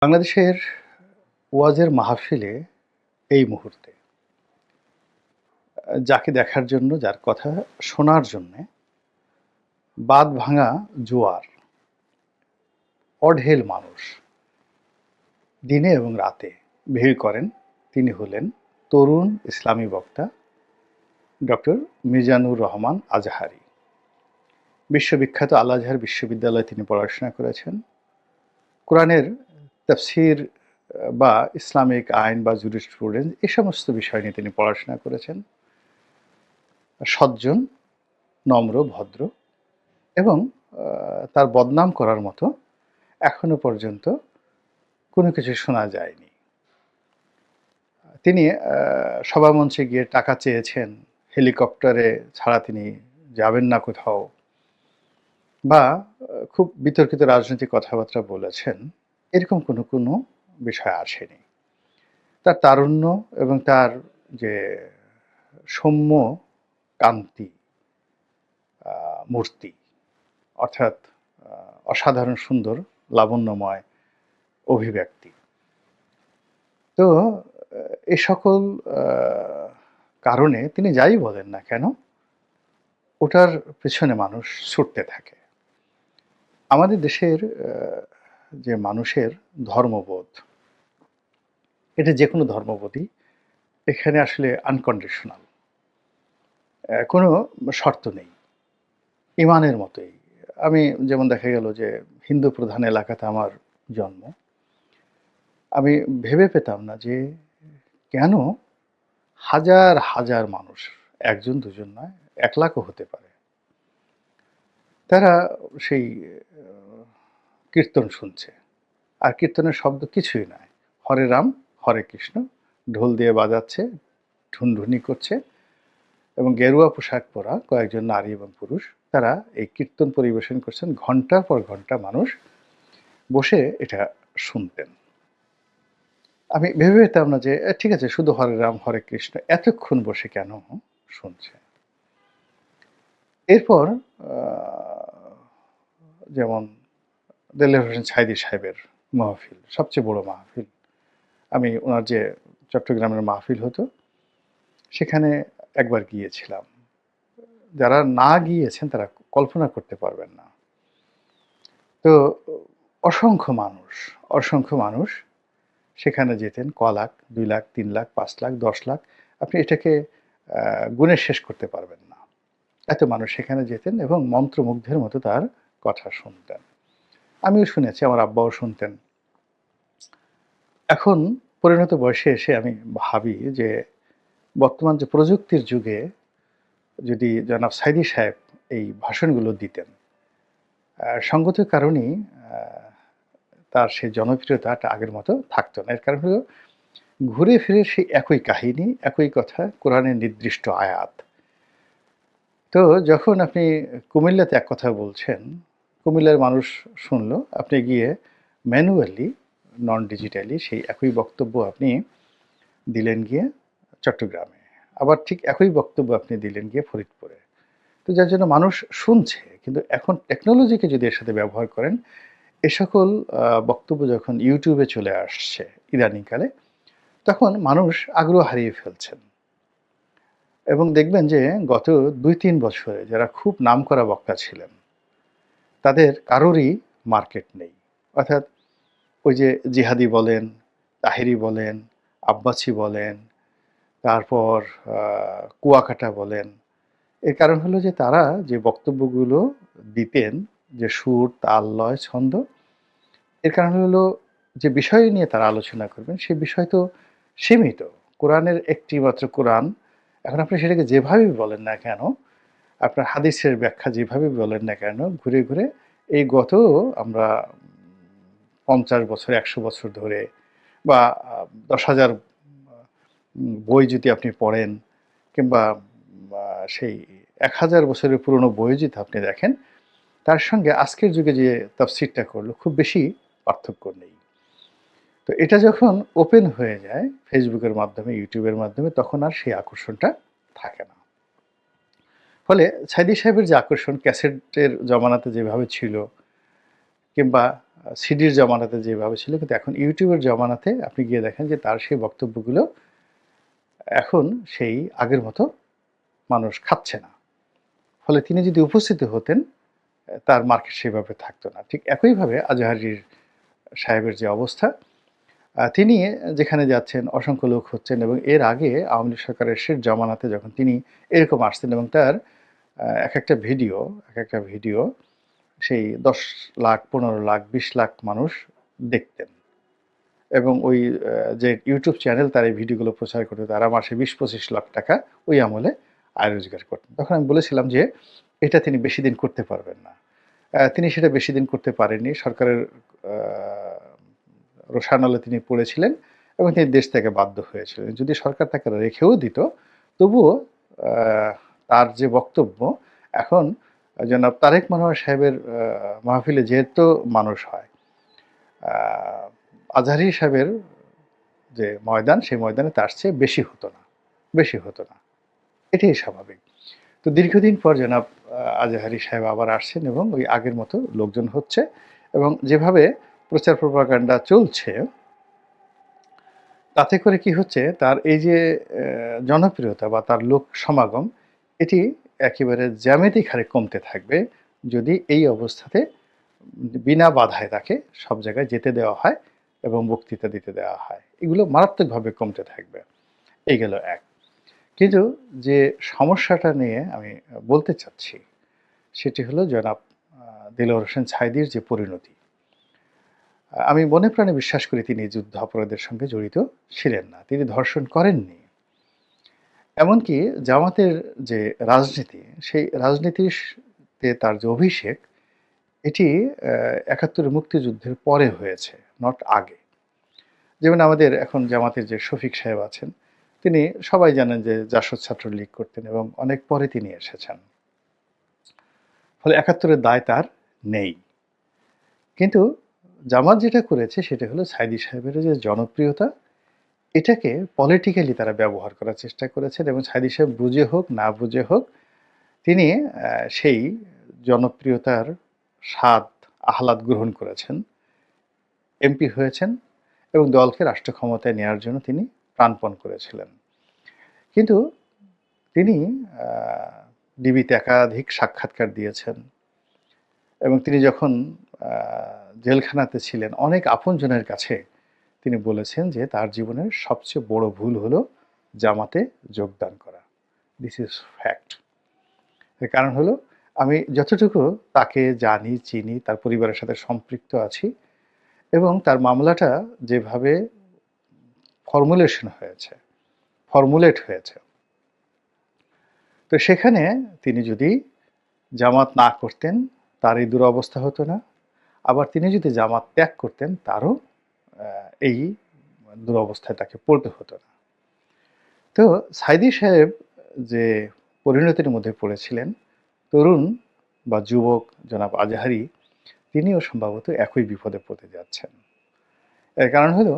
বাংলাদেশের ওয়াজের মাহফিলে এই মুহূর্তে যাকে দেখার জন্য, যার কথা শোনার জন্যে বাঁধ-ভাঙা জোয়ার, অঢেল মানুষ দিনে এবং রাতে ভিড় করেন। তিনি হলেন তরুণ ইসলামী বক্তা ডক্টর মিজানুর রহমান আজহারী। বিশ্ববিখ্যাত আল আজহার বিশ্ববিদ্যালয়ে তিনি পড়াশোনা করেছেন। কোরআনের তাফসীর বা ইসলামিক আইন বা জুরিসপ্রুডেন্স এই সমস্ত বিষয় নিয়ে তিনি পড়াশোনা করেছেন। সজ্জন, নম্র, ভদ্র এবং তার বদনাম করার মতো এখনো পর্যন্ত কোনো কিছু শোনা যায়নি। তিনি সভামঞ্চে গিয়ে টাকা চেয়েছেন, হেলিকপ্টারে ছাড়া তিনি যাবেন না কোথাও, বা খুব বিতর্কিত রাজনৈতিক কথাবার্তা বলেছেন, এরকম কোনো বিষয় আসেনি। তার তারুণ্য এবং তার যে সৌম্য কান্তি মূর্তি, অর্থাৎ অসাধারণ সুন্দর লাবণ্যময় অভিব্যক্তি। তো এ সকল কারণে তিনি যাই বলেন না কেন, ওটার পেছনে মানুষ ছুটতে থাকে। আমাদের দেশের যে মানুষের ধর্মবোধ, এটা যে কোনো ধর্মবোধই এখানে আসলে আনকন্ডিশনাল, কোনো শর্ত নেই, ইমানের মতোই। আমি যেমন দেখা গেল যে হিন্দু প্রধান এলাকাতে আমার জন্ম, আমি ভেবে পেতাম না যে কেন হাজার হাজার মানুষ, একজন দুজন নয়, 1 লাখও হতে পারে, তারা সেই কীর্তন শুনছে। আর কীর্তনের শব্দ কিছুই নয়, হরে রাম হরে কৃষ্ণ, ঢোল দিয়ে বাজাচ্ছে, ঢুনঢুনি করছে, এবং গেরুয়া পোশাক পরা কয়েকজন নারী এবং পুরুষ তারা এই কীর্তন পরিবেশন করছেন। ঘন্টার পর ঘন্টা মানুষ বসে এটা শুনতেন। আমি ভেবে পেতাম না যে ঠিক আছে, শুধু হরে রাম হরে কৃষ্ণ, এতক্ষণ বসে কেন শুনছে। এরপর যেমন দেলোয়ার হোসেন সাঈদী সাহেবের মাহফিল, সবচেয়ে বড় মাহফিল। আমি ওনার যে চট্টগ্রামের মাহফিল হতো, সেখানে একবার গিয়েছিলাম। যারা না গিয়েছেন তারা কল্পনা করতে পারবেন না। তো অসংখ্য মানুষ, অসংখ্য মানুষ সেখানে যেতেন। ক লাখ, 2 লাখ, 3 লাখ, 5 লাখ, 10 লাখ, আপনি এটাকে গুণে শেষ করতে পারবেন না। এত মানুষ সেখানে যেতেন এবং মন্ত্রমুগ্ধের মতো তার কথা শুনতেন। আমিও শুনেছি, আমার আব্বাও শুনতেন। এখন পরিণত বয়সে এসে আমি ভাবি যে বর্তমান যে প্রযুক্তির যুগে যদি জনাব সাঈদী সাহেব এই ভাষণগুলো দিতেন, সঙ্গত কারণেই তার সেই জনপ্রিয়তাটা আগের মতো থাকতো না। এর কারণ হলো ঘুরে ফিরে সেই একই কাহিনী, একই কথা, কোরআনের নির্দিষ্ট আয়াত। তো যখন আপনি কুমিল্লাতে এক কথা বলছেন, কুমিল্লার মানুষ শুনলো, আপনি গিয়ে ম্যানুয়ালি, নন ডিজিটালি সেই একই বক্তব্য আপনি দিলেন গিয়ে চট্টগ্রামে। আবার ঠিক একই বক্তব্য আপনি দিলেন গিয়ে ফরিদপুরে। তো যার জন্য মানুষ শুনছে। কিন্তু এখন টেকনোলজিকে যদি এর সাথে ব্যবহার করেন, এ সকল বক্তব্য যখন ইউটিউবে চলে আসছে ইদানিংকালে, তখন মানুষ আগ্রহ হারিয়ে ফেলছেন। এবং দেখবেন যে গত ২-৩ বছরে যারা খুব নামকরা বক্তা ছিলেন, তাদের কারোরই মার্কেট নেই। অর্থাৎ ওই যে জিহাদি বলেন, তাহেরি বলেন, আব্বাসী বলেন, তারপর কুয়াকাটা বলেন, এর কারণ হলো যে তারা যে বক্তব্যগুলো দিতেন, যে সুর, তাল, লয়, ছন্দ, এর কারণ হলো যে বিষয় নিয়ে তারা আলোচনা করবেন, সে বিষয় তো সীমিত। কোরআনের একটি মাত্র কোরআন। এখন আপনি সেটাকে যেভাবেই বলেন না কেন, আপনার হাদিসের ব্যাখ্যা যেভাবেই বলেন না কেন, ঘুরে ঘুরে এই গত আমরা ৫০ বছর, ১০০ বছর ধরে, বা ১০,০০০ বই যদি আপনি পড়েন, কিংবা সেই ১,০০০ বছরের পুরনো বই যদি আপনি দেখেন, তার সঙ্গে আজকের যুগে যে তাফসীরটা করলো খুব বেশি পার্থক্য নেই। তো এটা যখন ওপেন হয়ে যায় ফেসবুকের মাধ্যমে, ইউটিউবের মাধ্যমে, তখন আর সেই আকর্ষণটা থাকে না। ফলে সাঈদী সাহেবের যে আকর্ষণ ক্যাসেটের জমানাতে যেভাবে ছিল, কিংবা সিডির জমানাতে যেভাবে ছিল, কিন্তু এখন ইউটিউবের জমানাতে আপনি গিয়ে দেখেন যে তার সেই বক্তব্যগুলো এখন সেই আগের মতো মানুষ খাচ্ছে না। ফলে তিনি যদি উপস্থিত হতেন, তার মার্কেট সেভাবে থাকতো না। ঠিক একইভাবে আজহারীর সাহেবের যে অবস্থা, তিনি যেখানে যাচ্ছেন অসংখ্য লোক হচ্ছেন, এবং এর আগে আওয়ামী লীগ সরকারের শেষ জমানাতে যখন তিনি এরকম আসতেন এবং তার একেকটা ভিডিও সেই ১০ লাখ, ১৫ লাখ, ২০ লাখ মানুষ দেখতেন। এবং ওই যে ইউটিউব চ্যানেল তার এই ভিডিওগুলো প্রচার করত, তারা মাসে ২০-২৫ লাখ টাকা ওই আমলে আয় রোজগার করতেন। তখন আমি বলেছিলাম যে এটা তিনি বেশি দিন করতে পারবেন না। তিনি সেটা বেশি দিন করতে পারেননি। সরকারের আ রোষানলে তিনি পড়েছিলেন এবং তিনি দেশ ত্যাগে বাধ্য হয়েছিলেন। যদি সরকার তাকে রেখেও দিত, তবুও আ তার যে বক্তব্য, এখন জনাব তারেক মনোয়ার সাহেবের মাহফিলে যেহেতু মানুষ হয়, আ আজহারী সাহেবের যে ময়দান, সেই ময়দানে তার চেয়ে বেশি হতো না। এটাই স্বাভাবিক। তো দীর্ঘদিন পর জনাব আজহারী সাহেব আবার আসছেন এবং ওই আগের মতো লোকজন হচ্ছে, এবং যেভাবে প্রচার প্রপাগান্ডা চলছে, তাতে করে কি হচ্ছে, তার এই যে জনপ্রিয়তা বা তার লোক সমাগম, এটি একেবারে জ্যামিতিক হারে কমতে থাকবে যদি এই অবস্থাতে বিনা বাধায় তাকে সব জায়গায় যেতে দেওয়া হয় এবং বক্তৃতা দিতে দেওয়া হয়। এগুলো মারাত্মকভাবে কমতে থাকবে। এই গেল এক। কিন্তু যে সমস্যাটা নিয়ে আমি বলতে চাচ্ছি, সেটি হলো জনাব দেলোয়ার হোসেন সাঈদীর যে পরিণতি। আমি মনে প্রাণে বিশ্বাস করি তিনি যুদ্ধাপরাধের সঙ্গে জড়িত ছিলেন না। তিনি ধর্ষণ করেননি। এমনকি জামাতের যে রাজনীতি, সেই তে তার যে অভিষেক, এটি ৭১ এর মুক্তিযুদ্ধের পরে হয়েছে, নট আগে। যেমন আমাদের এখন জামাতের যে শফিক সাহেব আছেন, তিনি সবাই জানেন যে জাসদ ছাত্রলীগ করতেন এবং অনেক পরে তিনি এসেছেন। ফলে ৭১ এর দায় তার নেই। কিন্তু জামাত যেটা করেছে সেটা হলো সাঈদী সাহেবের যে জনপ্রিয়তা, এটাকে পলিটিক্যালি তারা ব্যবহার করার চেষ্টা করেছেন, এবং সাঈদী সাহেব বুঝে হোক না বুঝে হোক, তিনি সেই জনপ্রিয়তার স্বাদ আহ্লাদ গ্রহণ করেছেন, এমপি হয়েছেন এবং দলকে রাষ্ট্র ক্ষমতায় নেয়ার জন্য তিনি প্রাণপণ করেছিলেন। কিন্তু তিনি আ ডিবিতে একাধিক সাক্ষাৎকার দিয়েছেন, এবং তিনি যখন আ জেলখানাতে ছিলেন, অনেক আপনজনের কাছে তিনি বলেছেন যে তার জীবনের সবচেয়ে বড় ভুল হলো জামাতে যোগদান করা। This is fact. এর কারণ হলো, আমি যতটুকু তাকে জানি, চিনি, তার পরিবারের সাথে সম্পৃক্ত আছি, এবং তার মামলাটা যেভাবে ফর্মুলেশন হয়েছে, ফর্মুলেট হয়েছে, তো সেখানে তিনি যদি জামাত না করতেন, তার এই দুরবস্থা হতো না। আবার তিনি যদি জামাত ত্যাগ করতেন, তারও এই দুরবস্থায় তাকে পড়তে হতো না। তো সাঈদী সাহেব যে পরিণতির মধ্যে পড়েছিলেন, তরুণ বা যুবক জনাব আজহারী, তিনিও সম্ভবত একই বিপদে পড়তে যাচ্ছেন। এর কারণ হলো,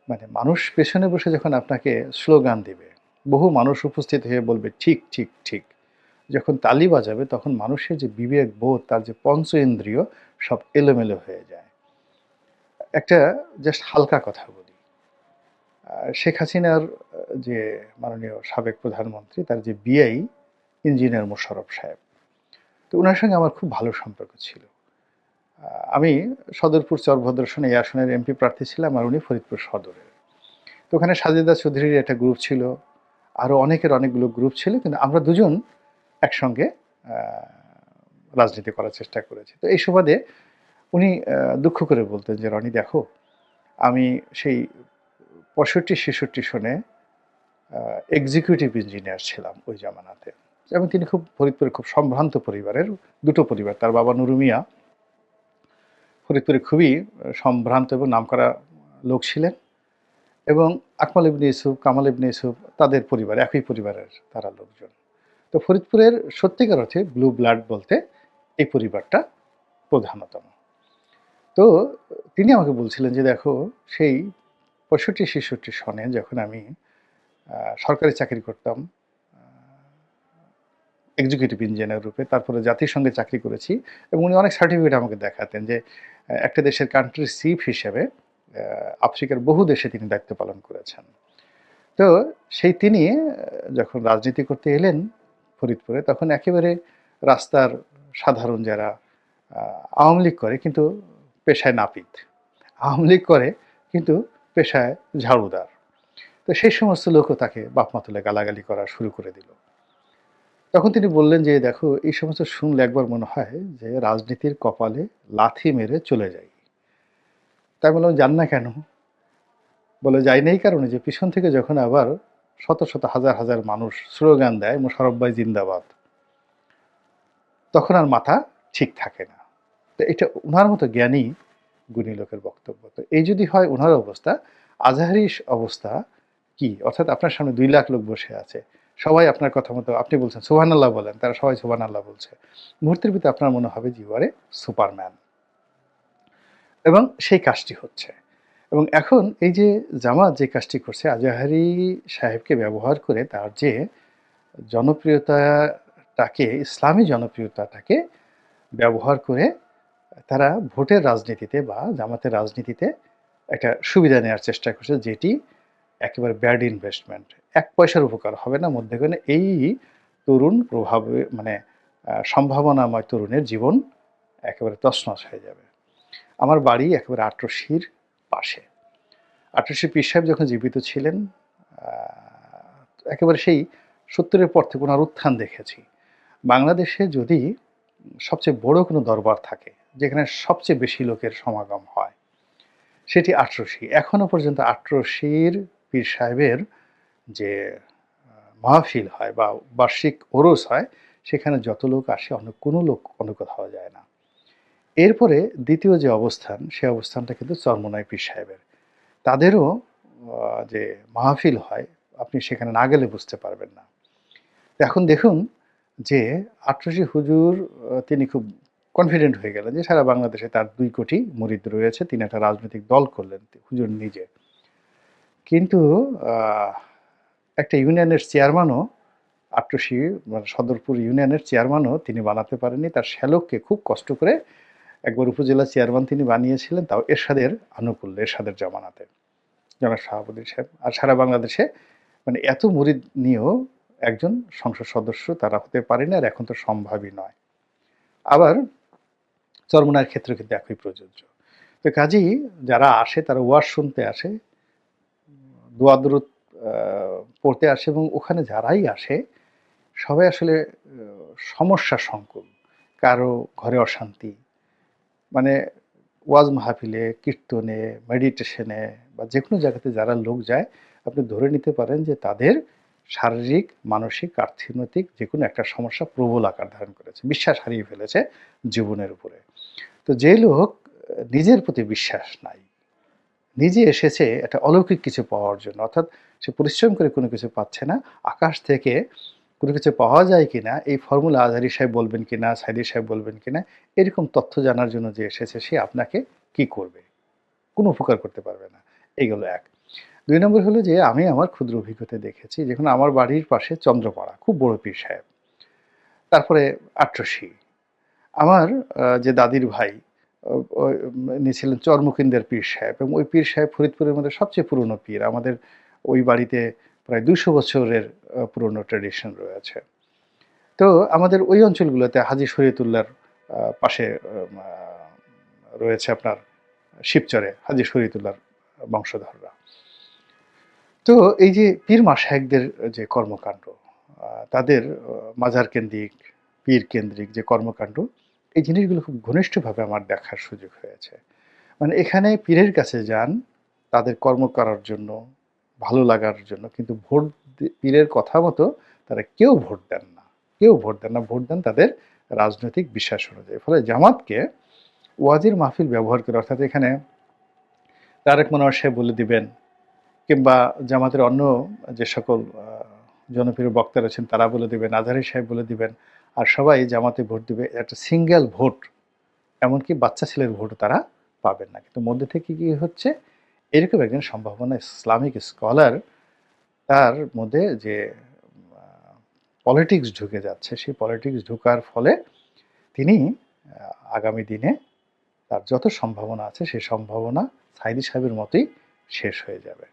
মানে মানুষ পেছনে বসে যখন আপনাকে স্লোগান দিবে, বহু মানুষ উপস্থিত হয়ে বলবে ঠিক, ঠিক, ঠিক। যখন তালি বাজাবে তখন মানুষের যে বিবেক বোধ, তার যে পঞ্চ ইন্দ্রিয়, সব এলোমেলো হয়ে যায়। একটা জাস্ট হালকা কথা বলি। শেখ হাসিনার যে মাননীয় সাবেক প্রধানমন্ত্রী, তার যে বিআই ইঞ্জিনিয়ার মোশাররফ সাহেব। তো উনার সঙ্গে আমার খুব ভালো সম্পর্ক ছিল। আমি সদরপুর চরভদ্রসনে এই আসনের এমপি প্রার্থী ছিলাম, আর উনি ফরিদপুর সদরের। তো ওখানে সাজেদা চৌধুরীর একটা গ্রুপ ছিল, আরও অনেকগুলো গ্রুপ ছিল, কিন্তু আমরা দুজন একসঙ্গে আ রাজনীতি করার চেষ্টা করেছি। তো এই সুবাদে উনি দুঃখ করে বলতেন যে, "রনি দেখো, আমি সেই ৬৫-৬৬ সনে আ এক্সিকিউটিভ ইঞ্জিনিয়ার ছিলাম ওই জামানাতে।" এবং তিনি ফরিদপুরের খুব সম্ভ্রান্ত পরিবারের, দুটো পরিবার। তার বাবা নুরু মিয়া ফরিদপুরে খুবই সম্ভ্রান্ত এবং নামকরা লোক ছিলেন, এবং আকমাল ইবনে ইউসুফ, কামাল ইবনে ইউসুফ, তাদের পরিবার, একই পরিবারের তারা লোকজন। তো ফরিদপুরের সত্যিকার অর্থে ব্লু ব্লাড বলতে এই পরিবারটা প্রধানতম। তো তিনি আমাকে বলছিলেন যে, "দেখো, সেই ৬৫-৬৬ সনে যখন আমি সরকারি চাকরি করতাম, আ এক্সিকিউটিভ ইঞ্জিনিয়ার রূপে, তারপরে জাতিসংঘে চাকরি করেছি, এবং উনি অনেক সার্টিফিকেট আমাকে দেখাতেন যে একটা দেশের কান্ট্রি চিফ হিসেবে আফ্রিকার বহু দেশে তিনি দায়িত্ব পালন করেছেন। তো সেই তিনি যখন রাজনীতি করতে এলেন ফরিদপুরে, তখন একেবারে রাস্তার সাধারণ যারা আওয়ামী লীগ করে কিন্তু পেশায় নাপিত, আওয়ামী লীগ করে কিন্তু পেশায় ঝাড়ুদার। তো সেই সমস্ত লোকও তাকে বাপমা তুলে গালাগালি করা শুরু করে দিল। তখন তিনি বললেন যে, "দেখো, এই সমস্ত শুনলে একবার মনে হয় যে রাজনীতির কপালে লাথি মেরে চলে যাই।" তাই বললাম, "যান না কেন?" বলে, "যাই না এই কারণে যে পিছন থেকে যখন আবার শত, শত হাজার, হাজার মানুষ স্লোগান দেয়, 'মোশাররফ ভাই জিন্দাবাদ', তখন আর মাথা ঠিক থাকে না।" তো এটা উনার মতো জ্ঞানী গুণী লোকের বক্তব্য। তো এই যদি হয় উনার অবস্থা, আজহারী অবস্থা কি? অর্থাৎ আপনার সামনে ২ লাখ লোক বসে আছে। সবাই আপনার কথা মতো, আপনি বলছেন সুবহানাল্লাহ বলেন, তারা সবাই সুবহানাল্লাহ বলছে। মুহূর্তের ভিতরে আপনার মনে হবে যে ইউ আর এ সুপারম্যান। এবং সেই কাজটি হচ্ছে। এবং এখন এই যে জামাত যে কাজটি করছে, আজহারী সাহেবকে ব্যবহার করে তার যে জনপ্রিয়তাটাকে, ইসলামী জনপ্রিয়তাটাকে ব্যবহার করে তারা ভোটের রাজনীতিতে বা জামাতের রাজনীতিতে একটা সুবিধা নেওয়ার চেষ্টা করছে, যেটি একেবারে ব্যাড ইনভেস্টমেন্ট। ১ পয়সার উপকার হবে না মধ্যেখানে এই তরুণ প্রভাবে, মানে সম্ভাবনাময় তরুণের জীবন একেবারে তছনছ হয়ে যাবে। আমার বাড়ি একেবারে আটরশির পাশে। আটরশি পীর সাহেব যখন জীবিত ছিলেন, আ একেবারে সেই ৭০ এর পর থেকে উনার উত্থান দেখেছি। বাংলাদেশে যদি সবচেয়ে বড় কোনো দরবার থাকে, যেখানে সবচেয়ে বেশি লোকের সমাগম হয়, সেটি আটরশি। এখনো পর্যন্ত আটরশির পীর সাহেবের যে মাহফিল হয় বা বার্ষিক ওরস হয়, সেখানে যত লোক আসে অন্য কোনো লোক অন্য কোথাও যায় না। এরপরে দ্বিতীয় যে অবস্থান, সে অবস্থানটা কিন্তু চরমোনাই পীর সাহেবের। তাদেরও যে মাহফিল হয়, আপনি সেখানে না গেলে বুঝতে পারবেন না। তো এখন দেখুন যে আটরশি হুজুর তিনি খুব কনফিডেন্ট হয়ে গেলেন যে সারা বাংলাদেশে তার ২ কোটি মুরিদ রয়েছে। তিনি একটা রাজনৈতিক দল করলেন হুজুর নিজে। কিন্তু আ একটা ইউনিয়নের চেয়ারম্যানও, আট্রসি মানে সদরপুর ইউনিয়নের চেয়ারম্যানও তিনি বানাতে পারেননি। তার শ্যালককে খুব কষ্ট করে একবার উপজেলা চেয়ারম্যান তিনি বানিয়েছিলেন, তাও এরশাদের আনুকূল্যে, এরশাদের জমানাতে, জনাব শাহাবুদ্দিন সাহেব। আর সারা বাংলাদেশে মানে এত মুরিদ নিয়েও একজন সংসদ সদস্য তারা হতে পারেনি, আর এখন তো সম্ভবই নয়। আবার চরমোনাইয়ের ক্ষেত্রেও কিন্তু একই প্রযোজ্য। তো কাজেই যারা আসে তারা ওয়াজ শুনতে আসে, দোয়া দরুদ পড়তে আসে, এবং ওখানে যারাই আসে সবাই আসলে সমস্যা সংকুল। কারো ঘরে অশান্তি, মানে ওয়াজ মাহফিলে, কীর্তনে, মেডিটেশনে বা যেকোনো জায়গাতে যারা লোক যায়, আপনি ধরে নিতে পারেন যে তাদের শারীরিক, মানসিক, অর্থনৈতিক যেকোনো একটা সমস্যা প্রবল আকার ধারণ করেছে। বিশ্বাস হারিয়ে ফেলেছে জীবনের উপরে। তো যে লোক নিজের প্রতি বিশ্বাস নাই, নিজে এসেছে একটা অলৌকিক কিছু পাওয়ার জন্য, অর্থাৎ সে পরিশ্রম করে কোনো কিছু পাচ্ছে না, আকাশ থেকে কোনো কিছু পাওয়া যায় কিনা এই ফর্মুলা আজহারী সাহেব বলবেন কিনা, সাইদী সাহেব বলবেন কিনা, এরকম তথ্য জানার জন্য যে এসেছে, সে আপনাকে কি করবে? কোনো উপকার করতে পারবে না। এই গেল ১। ২ নম্বর হলো যে আমি আমার ক্ষুদ্র অভিজ্ঞতায় দেখেছি, যখন আমার বাড়ির পাশে চন্দ্রপাড়া, খুব বড় পীর সাহেব। তারপরে আট্রসি। আমার যে দাদির ভাই ও ও ইনি ছিলেন চরমুকিন্দের পীর সাহেব, এবং ওই পীর সাহেব ফরিদপুরের মধ্যে সবচেয়ে পুরনো পীর। আমাদের ওই বাড়িতে প্রায় ২০০ বছরের পুরনো ট্র্যাডিশন রয়েছে। তো আমাদের ওই অঞ্চলগুলোতে হাজী শরীয়তুল্লাহর পাশে আ রয়েছে আপনার শিবচরে হাজী শরীয়তুল্লাহর বংশধররা। তো এই যে পীর মাশায়েখদের যে কর্মকাণ্ড, তাদের মাজার কেন্দ্রিক, পীর কেন্দ্রিক যে কর্মকাণ্ড, এই জিনিসগুলো খুব ঘনিষ্ঠভাবে আমার দেখার সুযোগ হয়েছে। মানে এখানে পীরের কাছে যান তাদের কর্ম করার জন্য, ভালো লাগার জন্য, কিন্তু ভোট পীরের কথা মতো তারা কেউ ভোট দেন না। কেউ ভোট দেন না। ভোট দেন তাদের রাজনৈতিক বিশ্বাস অনুযায়ী। ফলে জামাতকে ওয়াজির মাহফিল ব্যবহার করে, অর্থাৎ এখানে তারেক মনোয়ার সাহেব বলে দিবেন, কিংবা জামাতের অন্য যে সকল জনপ্রিয় বক্তা রয়েছেন তারা বলে দিবেন, আজহারী সাহেব বলে দিবেন, আর সবাই জামাতে ভোট দিবে। একটা সিঙ্গেল ভোট, এমনকি বাচ্চা ছেলের ভোটও তারা পাবেন না। কিন্তু মধ্যে থেকে কি হচ্ছে, এরকম একজন সম্ভাবনা ইসলামিক স্কলার, তার মধ্যে যে পলিটিক্স ঢুকে যাচ্ছে, সেই পলিটিক্স ঢোকার ফলে তিনি আগামী দিনে তার যত সম্ভাবনা আছে সেই সম্ভাবনা সাঈদী সাহেবের মতোই শেষ হয়ে যাবে।